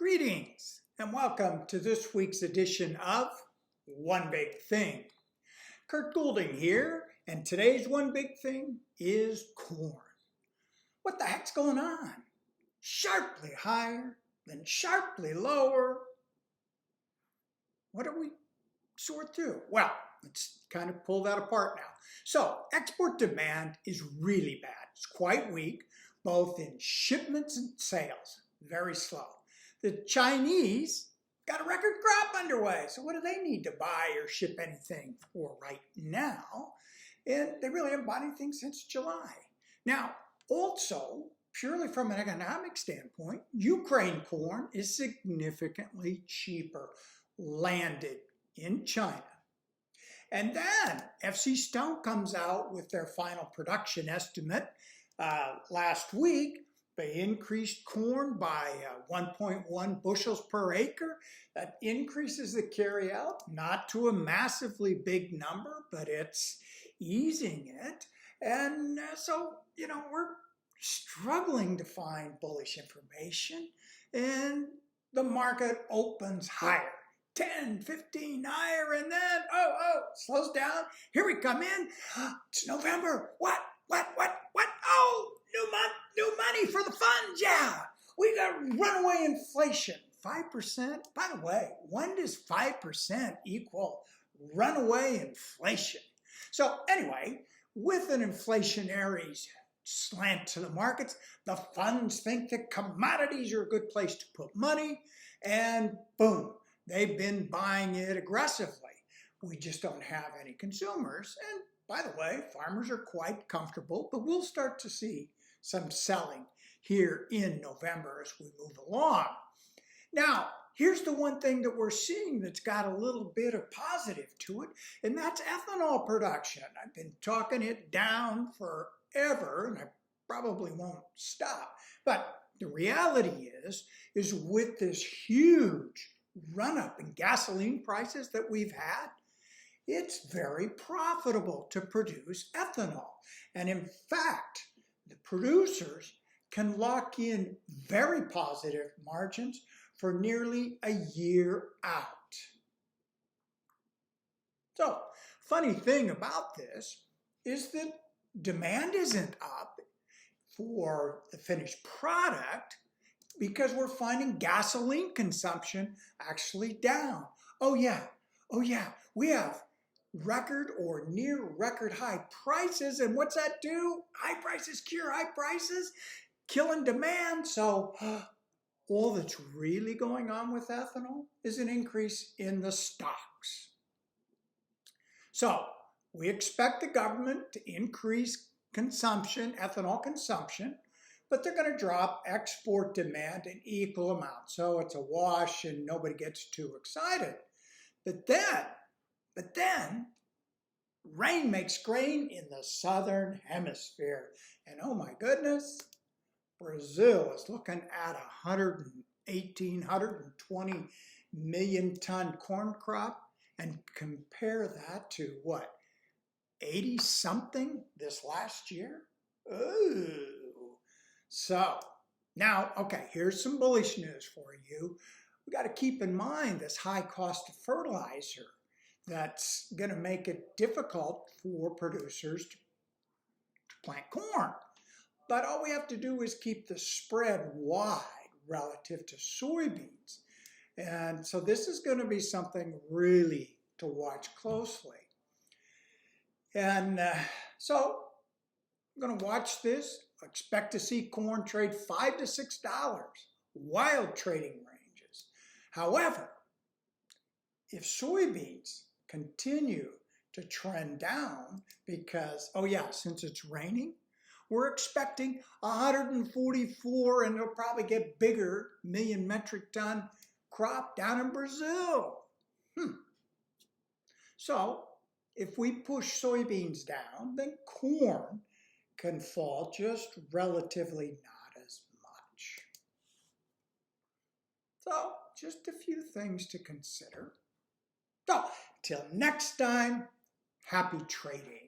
Greetings and welcome to this week's edition of One Big Thing. Kurt Goulding here, and today's one big thing is corn. What the heck's going on? Sharply higher, then sharply lower. What do we sort through? Well, let's kind of pull that apart now. So, export demand is really bad. It's quite weak, both in shipments and sales. Very slow. The Chinese got a record crop underway, so what do they need to buy or ship anything for right now? And they really haven't bought anything since July. Now, also, purely from an economic standpoint, Ukraine corn is significantly cheaper, landed in China. And then FC Stone comes out with their final production estimate last week. They increased corn by 1.1 bushels per acre. That increases the carryout, not to a massively big number, but it's easing it. And so, we're struggling to find bullish information, and the market opens higher. 10, 15 higher, and then, slows down. Here we come in. It's November. What? Oh, new month, new money for the funds. Yeah, we got runaway inflation. 5%. By the way, when does 5% equal runaway inflation? So anyway, with an inflationary slant to the markets, the funds think that commodities are a good place to put money, and boom, they've been buying it aggressively. We just don't have any consumers. And by the way, farmers are quite comfortable, but we'll start to see some selling here in November as we move along. Now, here's the one thing that we're seeing that's got a little bit of positive to it, and that's ethanol production. I've been talking it down forever, and I probably won't stop. But the reality is with this huge run-up in gasoline prices that we've had, it's very profitable to produce ethanol. And in fact, the producers can lock in very positive margins for nearly a year out. So, funny thing about this is that demand isn't up for the finished product because we're finding gasoline consumption actually down. Oh yeah, we have record or near record high prices, and what's that do? High prices cure high prices, killing demand. So all that's really going on with ethanol is an increase in the stocks. So we expect the government to increase consumption, ethanol consumption, but they're going to drop export demand in equal amounts. So it's a wash and nobody gets too excited. But then, rain makes grain in the southern hemisphere. And oh my goodness, Brazil is looking at 118, 120 million ton corn crop. And compare that to what, 80 something this last year? Ooh. So now, okay, here's some bullish news for you. We got to keep in mind this high cost of fertilizer that's going to make it difficult for producers to plant corn. But all we have to do is keep the spread wide relative to soybeans. And so this is going to be something really to watch closely. And so I'm going to watch this. Expect to see corn trade $5 to $6, wild trading ranges. However, if soybeans continue to trend down because, since it's raining, we're expecting 144, and it'll probably get bigger, million metric ton crop down in Brazil. So if we push soybeans down, then corn can fall just relatively not as much. So just a few things to consider. So till next time, happy trading.